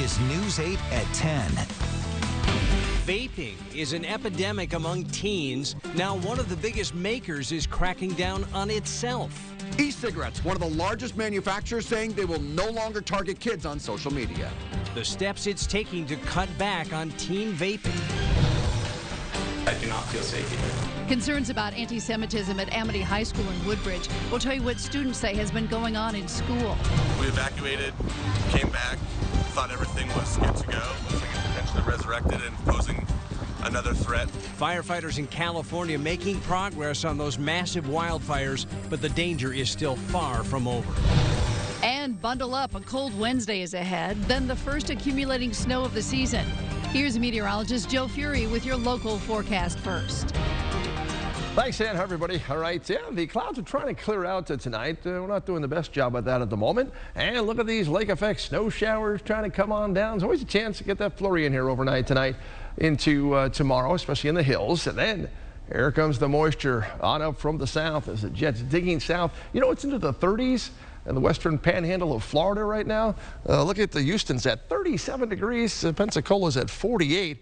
is News 8 at 10. Vaping is an epidemic among teens. Now one of the biggest makers is cracking down on itself. E-cigarettes, one of the largest manufacturers, saying they will no longer target kids on social media. The steps it's taking to cut back on teen vaping. I do not feel safe either. Concerns about anti-Semitism at Amity High School in Woodbridge. We'll tell you what students say has been going on in school. We evacuated, came back, thought everything was good to go. Looks like it's potentially resurrected and posing another threat. Firefighters in California making progress on those massive wildfires, but the danger is still far from over. And bundle up, a cold Wednesday is ahead, then the first accumulating snow of the season. Here's meteorologist Joe Fury with your local forecast first. Thanks, Ann. Hi, everybody. All right, yeah, the clouds are trying to clear out tonight. We're not doing the best job at that at the moment. And look at these lake effect snow showers trying to come on down. There's always a chance to get that flurry in here overnight tonight into tomorrow, especially in the hills. And then here comes the moisture on up from the south as the jet's digging south. You know, it's into the 30s in the western panhandle of Florida right now. Look at the Houston's at 37 degrees. Pensacola's at 48.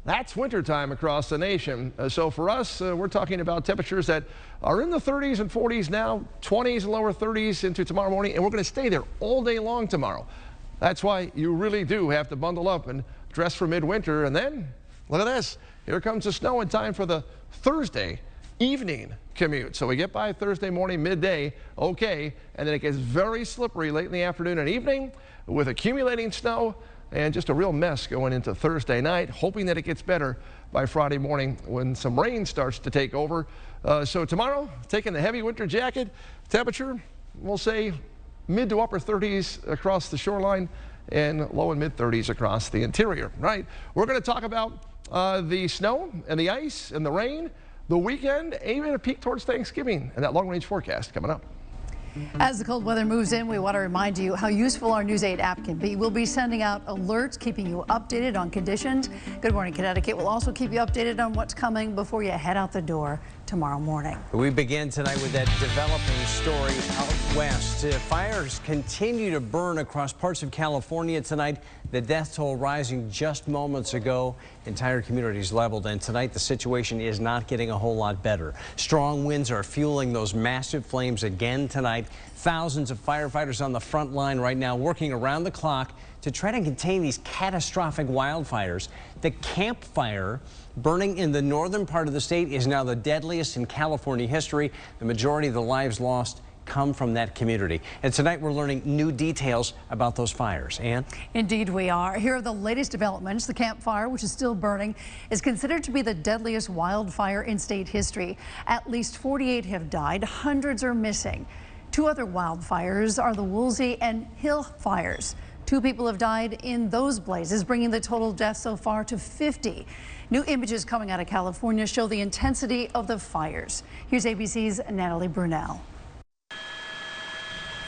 That's wintertime across the nation. So for us, we're talking about temperatures that are in the 30s and 40s now, 20s and lower 30s into tomorrow morning, and we're going to stay there all day long tomorrow. That's why you really do have to bundle up and dress for midwinter. And then, look at this. Here comes the snow in time for the Thursday evening commute. So we get by Thursday morning, midday, okay, and then it gets very slippery late in the afternoon and evening with accumulating snow and just a real mess going into Thursday night, hoping that it gets better by Friday morning when some rain starts to take over. So tomorrow, taking the heavy winter jacket, temperature, we'll say mid to upper 30s across the shoreline and low and mid 30s across the interior, right? We're going to talk about the snow and the ice and the rain, the weekend, even a peek towards Thanksgiving, and that long-range forecast coming up. As the cold weather moves in, we want to remind you how useful our News 8 app can be. We'll be sending out alerts, keeping you updated on conditions. Good Morning Connecticut will also keep you updated on what's coming before you head out the door tomorrow morning. We begin tonight with that developing story out west. Fires continue to burn across parts of California tonight. The death toll rising just moments ago. Entire communities leveled, and tonight the situation is not getting a whole lot better. Strong winds are fueling those massive flames again tonight. Thousands of firefighters on the front line right now working around the clock to try to contain these catastrophic wildfires. The Camp Fire burning in the northern part of the state is now the deadliest in California history. The majority of the lives lost come from that community. And tonight we're learning new details about those fires. Ann? Indeed we are. Here are the latest developments. The Camp Fire, which is still burning, is considered to be the deadliest wildfire in state history. At least 48 have died. Hundreds are missing. Two other wildfires are the Woolsey and Hill fires. 2 people have died in those blazes, bringing the total deaths so far to 50. New images coming out of California show the intensity of the fires. Here's ABC's Natalie Brunell.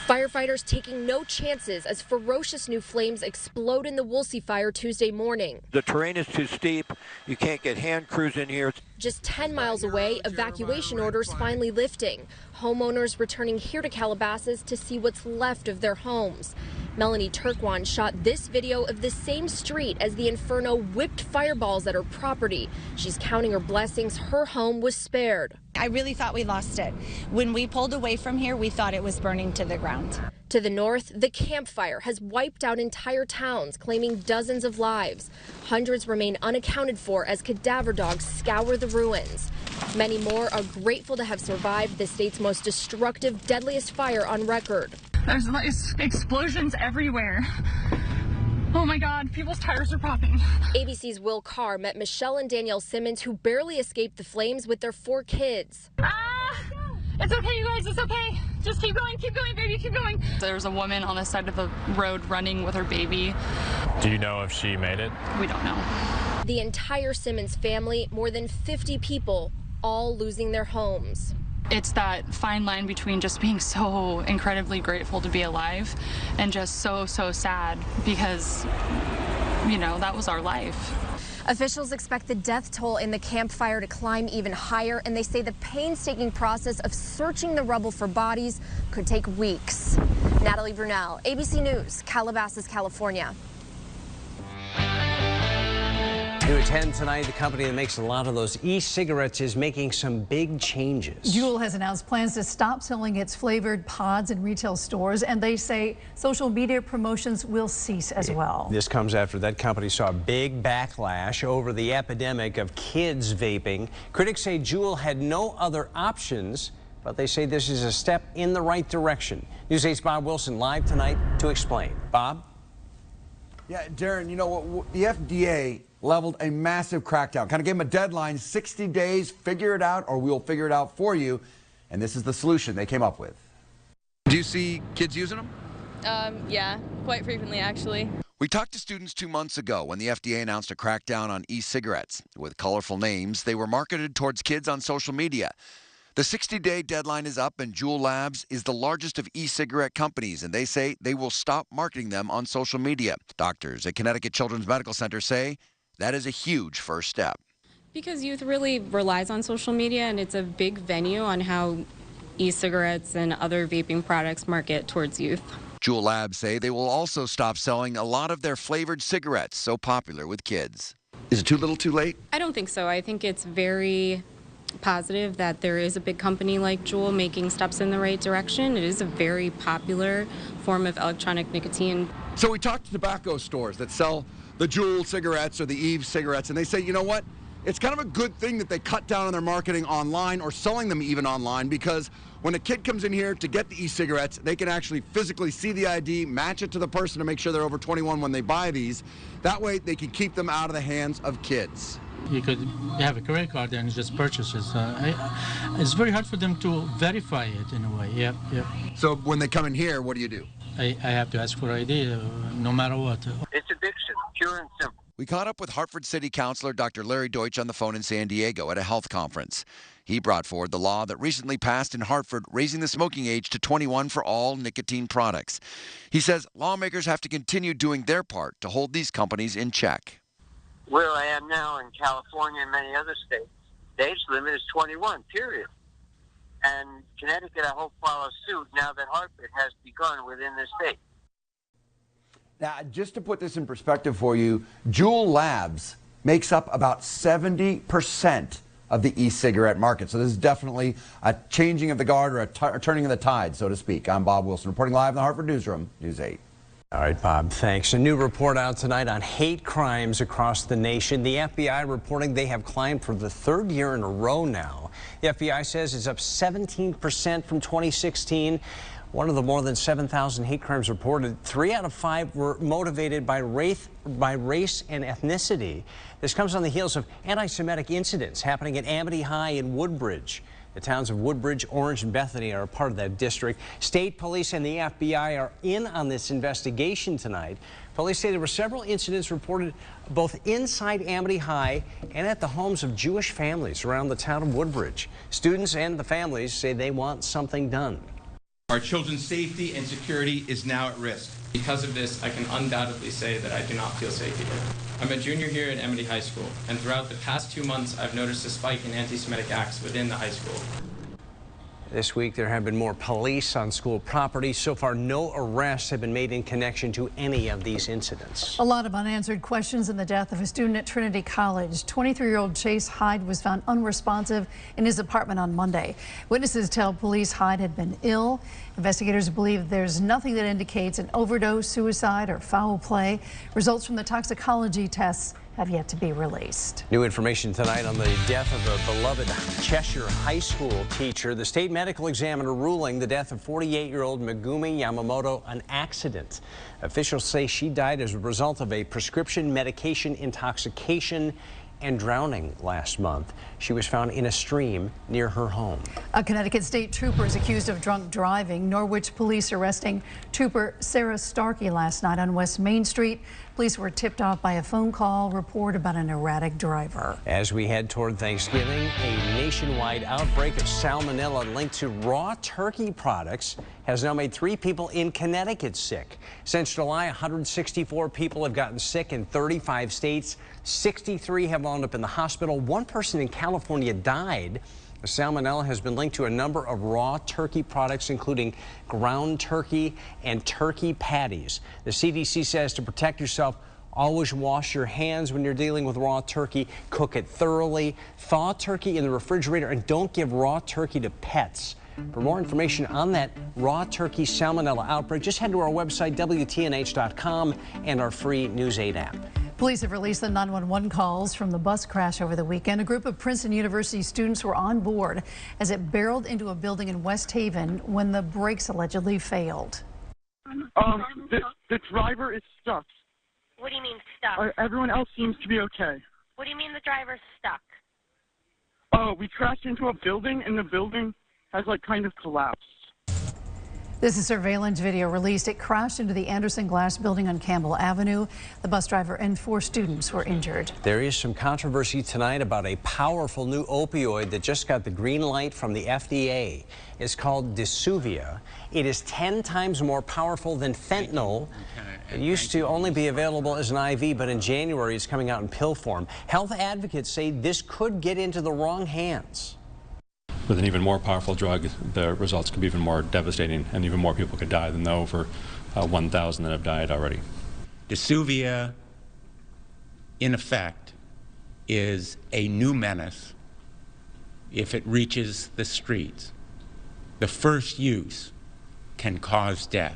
Firefighters taking no chances as ferocious new flames explode in the Woolsey fire Tuesday morning. The terrain is too steep. You can't get hand crews in here. Just 10 miles away, evacuation orders finally lifting. Homeowners returning here to Calabasas to see what's left of their homes. Melanie Turkwan shot this video of the same street as the inferno whipped fireballs at her property. She's counting her blessings her home was spared. I really thought we lost it. When we pulled away from here, we thought it was burning to the ground. To the north, the Camp Fire has wiped out entire towns, claiming dozens of lives. Hundreds remain unaccounted for as cadaver dogs scour the ruins. Many more are grateful to have survived the state's most destructive, deadliest fire on record. There's explosions everywhere. Oh my God, people's tires are popping. ABC's Will Carr met Michelle and Danielle Simmons, who barely escaped the flames with their 4 kids. It's okay, you guys, it's okay. Just keep going, baby, keep going. There's a woman on the side of the road running with her baby. Do you know if she made it? We don't know. The entire Simmons family, more than 50 people, all losing their homes. It's that fine line between just being so incredibly grateful to be alive and just so sad because, you know, that was our life. Officials expect the death toll in the Camp Fire to climb even higher, and they say the painstaking process of searching the rubble for bodies could take weeks. Natalie Brunell, ABC News, Calabasas, California. New at 10 tonight, the company that makes a lot of those e-cigarettes is making some big changes. Juul has announced plans to stop selling its flavored pods in retail stores, and they say social media promotions will cease as well. This comes after that company saw a big backlash over the epidemic of kids vaping. Critics say Juul had no other options, but they say this is a step in the right direction. News 8's Bob Wilson live tonight to explain. Bob? Yeah, Darren, you know what? The FDA leveled a massive crackdown, kind of gave them a deadline, 60 days, figure it out, or we'll figure it out for you. And this is the solution they came up with. Do you see kids using them? Yeah, quite frequently, actually. We talked to students 2 months ago when the FDA announced a crackdown on e-cigarettes. With colorful names, they were marketed towards kids on social media. The 60-day deadline is up, and Juul Labs is the largest of e-cigarette companies, and they say they will stop marketing them on social media. Doctors at Connecticut Children's Medical Center say that is a huge first step. Because youth really relies on social media, and it's a big venue on how e-cigarettes and other vaping products market towards youth. Juul Labs say they will also stop selling a lot of their flavored cigarettes so popular with kids. Is it too little too late? I don't think so. I think it's very positive that there is a big company like Juul making steps in the right direction. It is a very popular form of electronic nicotine. So we talked to tobacco stores that sell the Juul cigarettes or the Eve cigarettes, and they say, you know what? It's kind of a good thing that they cut down on their marketing online or selling them even online, because when a kid comes in here to get the e-cigarettes, they can actually physically see the ID, match it to the person to make sure they're over 21 when they buy these. That way they can keep them out of the hands of kids. You could have a credit card and just purchase it. It's very hard for them to verify it in a way. Yep. So when they come in here, what do you do? I have to ask for ID no matter what. It's addiction, pure and simple. We caught up with Hartford City Councilor Dr. Larry Deutsch on the phone in San Diego at a health conference. He brought forward the law that recently passed in Hartford, raising the smoking age to 21 for all nicotine products. He says lawmakers have to continue doing their part to hold these companies in check. Where I am now in California and many other states, the age limit is 21, period. And Connecticut, I hope, follows suit now that Hartford has begun within the state. Now, just to put this in perspective for you, Juul Labs makes up about 70% of the e-cigarette market. So this is definitely a changing of the guard or a turning of the tide, so to speak. I'm Bob Wilson, reporting live in the Hartford Newsroom, News 8. All right, Bob, thanks. A new report out tonight on hate crimes across the nation. The FBI reporting they have climbed for the third year in a row now. The FBI says it's up 17% from 2016. One of the more than 7,000 hate crimes reported, 3 out of 5 were motivated by race and ethnicity. This comes on the heels of anti-Semitic incidents happening at Amity High in Woodbridge. The towns of Woodbridge, Orange, and Bethany are a part of that district. State police and the FBI are in on this investigation tonight. Police say there were several incidents reported both inside Amity High and at the homes of Jewish families around the town of Woodbridge. Students and the families say they want something done. Our children's safety and security is now at risk. Because of this, I can undoubtedly say that I do not feel safe here. I'm a junior here at Amity High School, and throughout the past 2 months, I've noticed a spike in anti-Semitic acts within the high school. This week, there have been more police on school property. So far, no arrests have been made in connection to any of these incidents. A lot of unanswered questions in the death of a student at Trinity College. 23-year-old Chase Hyde was found unresponsive in his apartment on Monday. Witnesses tell police Hyde had been ill. Investigators believe there's nothing that indicates an overdose, suicide, or foul play. Results from the toxicology tests have yet to be released. New information tonight on the death of a beloved Cheshire high school teacher. The state medical examiner ruling the death of 48-year-old Megumi Yamamoto an accident. Officials say she died as a result of a prescription medication intoxication and drowning last month. She was found in a stream near her home. A Connecticut state trooper is accused of drunk driving. Norwich police arresting trooper Sarah Starkey last night on West Main Street. Police were tipped off by a phone call report about an erratic driver. As we head toward Thanksgiving, a nationwide outbreak of salmonella linked to raw turkey products has now made 3 people in Connecticut sick. Since July, 164 people have gotten sick in 35 states. 63 have wound up in the hospital. 1 person in California died. The salmonella has been linked to a number of raw turkey products, including ground turkey and turkey patties. The CDC says to protect yourself, Always wash your hands when you're dealing with raw turkey. Cook it thoroughly. Thaw turkey in the refrigerator, and don't give raw turkey to pets. For more information on that raw turkey salmonella outbreak, just head to our website, WTNH.com, and our free News 8 app. Police have released the 911 calls from the bus crash over the weekend. A group of Princeton University students were on board as it barreled into a building in West Haven when the brakes allegedly failed. The driver is stuck. What do you mean stuck? Everyone else seems to be okay. What do you mean the driver's stuck? Oh, we crashed into a building and the building has kind of collapsed. This is surveillance video released. It crashed into the Anderson Glass building on Campbell Avenue. The bus driver and 4 students were injured. There is some controversy tonight about a powerful new opioid that just got the green light from the FDA. It's called Disuvia. It is 10 times more powerful than fentanyl. It used to only be available as an IV, but in January it's coming out in pill form. Health advocates say this could get into the wrong hands. With an even more powerful drug, the results could be even more devastating, and even more people could die than the over 1,000 that have died already. Disuvia, in effect, is a new menace if it reaches the streets. The first use can cause death.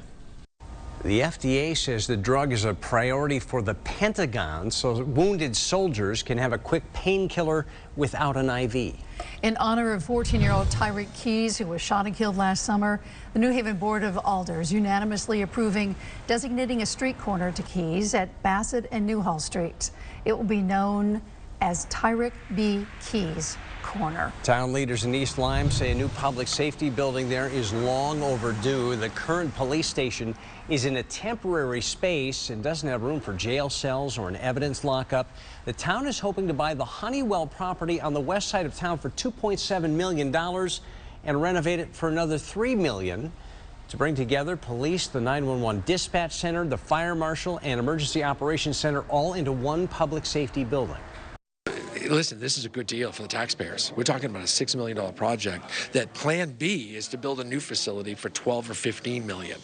The FDA says the drug is a priority for the Pentagon, so wounded soldiers can have a quick painkiller without an IV. In honor of 14-year-old Tyreek Keys, who was shot and killed last summer, the New Haven Board of Alders unanimously approving designating a street corner to Keys at Bassett and Newhall Streets. It will be known as Tyreek B. Keys Corner. Town leaders in East Lyme say a new public safety building there is long overdue. The current police station is in a temporary space and doesn't have room for jail cells or an evidence lockup. The town is hoping to buy the Honeywell property on the west side of town for $2.7 million and renovate it for another $3 million to bring together police, the 911 dispatch center, the fire marshal, and emergency operations center all into one public safety building. Listen, this is a good deal for the taxpayers. We're talking about a $6 million project that Plan B is to build a new facility for $12 or $15 million.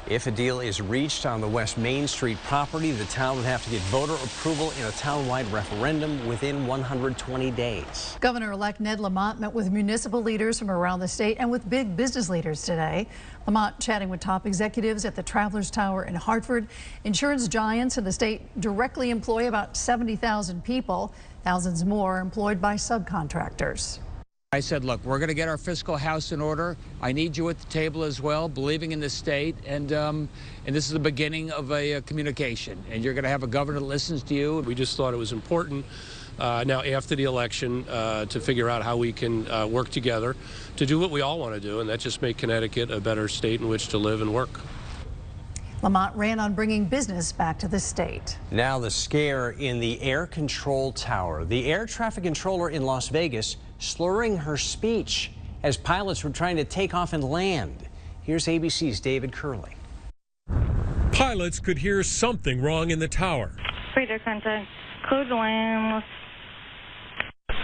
If a deal is reached on the West Main Street property, the town would have to get voter approval in a town-wide referendum within 120 days. Governor-elect Ned Lamont met with municipal leaders from around the state and with big business leaders today. Lamont chatting with top executives at the Travelers Tower in Hartford. Insurance giants in the state directly employ about 70,000 people. Thousands more employed by subcontractors. I said, look, we're going to get our fiscal house in order. I need you at the table as well, believing in the state. And this is the beginning of a communication. And you're going to have a governor that listens to you. We just thought it was important now after the election to figure out how we can work together to do what we all want to do, and that just make Connecticut a better state in which to live and work. Lamont ran on bringing business back to the state. Now the scare in the air control tower. The air traffic controller in Las Vegas slurring her speech as pilots were trying to take off and land. Here's ABC's David Curley. Pilots could hear something wrong in the tower. Radar contact. Code land.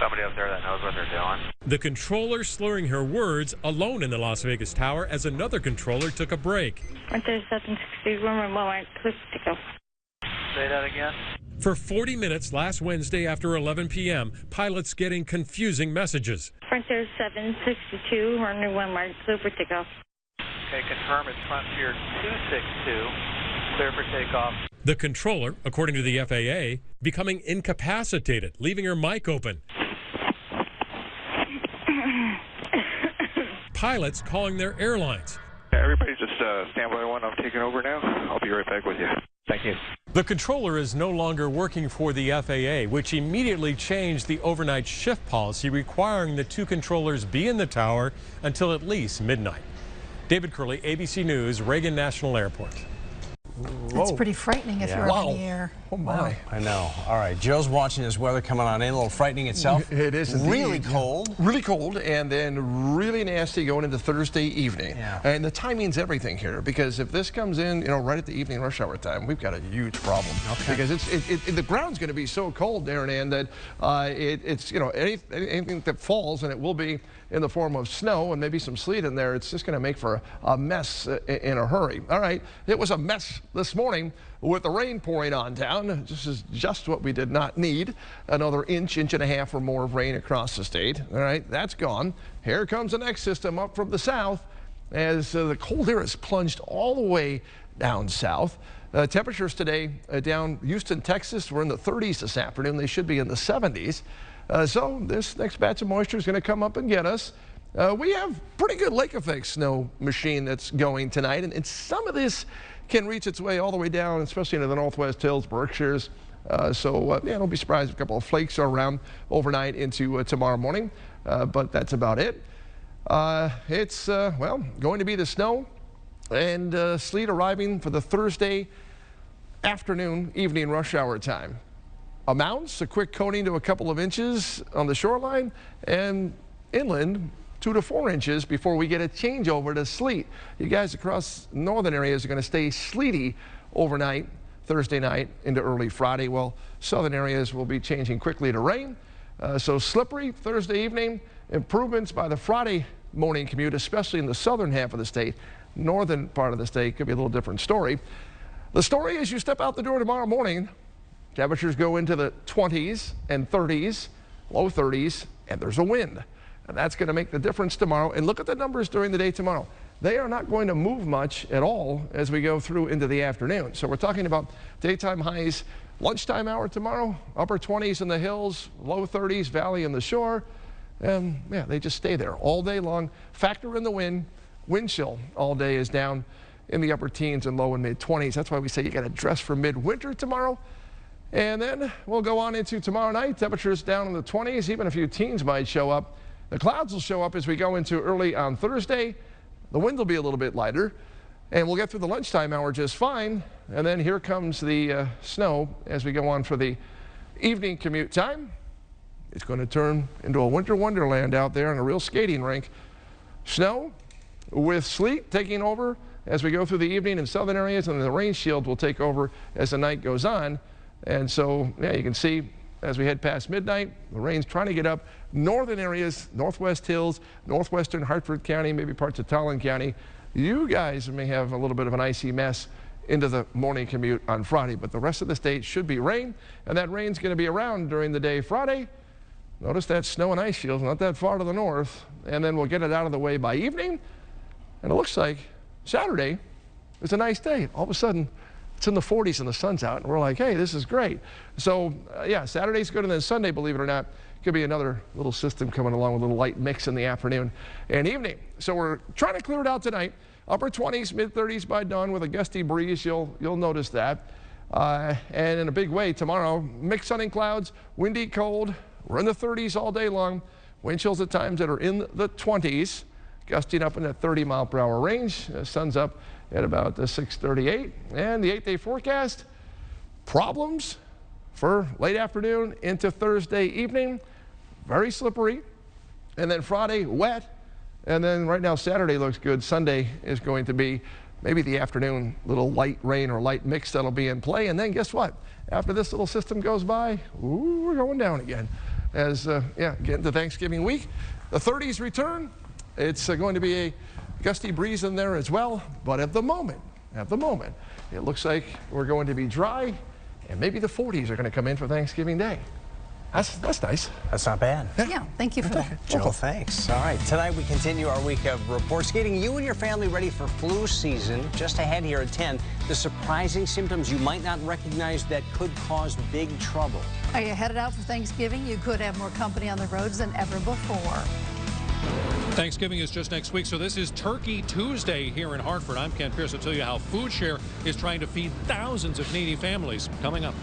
Somebody up there that knows what they're doing. The controller slurring her words alone in the Las Vegas tower as another controller took a break. Frontier 760, rumor moment, click to go. Say that again. For 40 minutes last Wednesday after 11 p.m., pilots getting confusing messages. Frontier 762, runway 1 mark, clear for takeoff. Okay, confirm it's Frontier 262, clear for takeoff. The controller, according to the FAA, becoming incapacitated, leaving her mic open. Pilots calling their airlines. Everybody just stand by one. I'm taking over now. I'll be right back with you. Thank you. The controller is no longer working for the FAA, which immediately changed the overnight shift policy requiring the two controllers be in the tower until at least midnight. David Curley, ABC News, Reagan National Airport. That's pretty frightening if you're up in the air. Oh, my. I know. All right, Joe's watching this weather coming on in, a little frightening itself. It is indeed. Really cold. Really cold, and then really nasty going into Thursday evening. Yeah. And the timing's everything here, because if this comes in, right at the evening rush hour time, we've got a huge problem. Okay. Because the ground's going to be so cold, Darren, and that it's anything that falls, and it will be in the form of snow and maybe some sleet in there, it's just going to make for a mess in a hurry. All right, it was a mess this morning. morning with the rain pouring on down. This is just what we did not need. Another inch and a half or more of rain across the state. All right, that's gone. Here comes the next system up from the south as the cold air is plunged all the way down south. Temperatures today down Houston, Texas, we're in the 30s this afternoon. They should be in the 70s. So this next batch of moisture is going to come up and get us. We have pretty good lake effect snow machine that's going tonight, and some of this can reach its way all the way down, especially into the Northwest Hills, Berkshires. Yeah, don't be surprised if a couple of flakes are around overnight into tomorrow morning, but that's about it. It's going to be the snow and sleet arriving for the Thursday afternoon, evening rush hour time. Amounts, a quick coating to a couple of inches on the shoreline, and inland 2 to 4 inches before we get a changeover to sleet. You guys across northern areas are going to stay sleety overnight, Thursday night into early Friday. Well, southern areas will be changing quickly to rain. So slippery Thursday evening. Improvements by the Friday morning commute, especially in the southern half of the state. Northern part of the state could be a little different story. The story is you step out the door tomorrow morning, temperatures go into the 20s and 30s, low 30s, and there's a wind. And that's going to make the difference tomorrow. And look at the numbers during the day tomorrow. They are not going to move much at all as we go through into the afternoon. So we're talking about daytime highs, lunchtime hour tomorrow, upper 20s in the hills, low 30s, valley and the shore. And yeah, they just stay there all day long. Factor in the wind. Wind chill all day is down in the upper teens and low and mid 20s. That's why we say you got to dress for midwinter tomorrow. And then we'll go on into tomorrow night. Temperatures down in the 20s. Even a few teens might show up. The clouds will show up as we go into early on Thursday. The wind will be a little bit lighter. And we'll get through the lunchtime hour just fine. And then here comes the snow as we go on for the evening commute time. It's going to turn into a winter wonderland out there and a real skating rink. Snow with sleet taking over as we go through the evening in southern areas, and the rain shield will take over as the night goes on. And so, yeah, you can see as we head past midnight, the rain's trying to get up. Northern areas, Northwest Hills, northwestern Hartford County, maybe parts of Talon County. You guys may have a little bit of an icy mess into the morning commute on Friday, but the rest of the state should be rain, and that rain's going to be around during the day Friday. Notice that snow and ice shield's not that far to the north, and then we'll get it out of the way by evening. And it looks like Saturday is a nice day. All of a sudden, it's in the 40s and the sun's out, and we're like, hey, this is great. So, yeah, Saturday's good, and then Sunday, believe it or not, could be another little system coming along with a little light mix in the afternoon and evening. So we're trying to clear it out tonight. Upper 20s, mid 30s by dawn with a gusty breeze. You'll notice that. And in a big way tomorrow, mixed sun and clouds, windy, cold. We're in the 30s all day long. Wind chills at times that are in the 20s, gusting up in that 30-mile-per-hour range. Sun's up at about 6:38. And the 8-day forecast, problems for late afternoon into Thursday evening. Very slippery. And then Friday, wet. And then right now, Saturday looks good. Sunday is going to be maybe the afternoon, little light rain or light mix that'll be in play. And then guess what? After this little system goes by, ooh, we're going down again. As, get into Thanksgiving week. The 30s return. It's going to be a gusty breeze in there as well. But at the moment, it looks like we're going to be dry, and maybe the 40s are going to come in for Thanksgiving Day. That's nice. That's not bad. Yeah, thank you for that. Joe, thanks. All right, tonight we continue our week of reports, getting you and your family ready for flu season. Just ahead here at 10, the surprising symptoms you might not recognize that could cause big trouble. Are you headed out for Thanksgiving? You could have more company on the roads than ever before. Thanksgiving is just next week, so this is Turkey Tuesday here in Hartford. I'm Ken Pierce. I'll tell you how Food Share is trying to feed thousands of needy families coming up.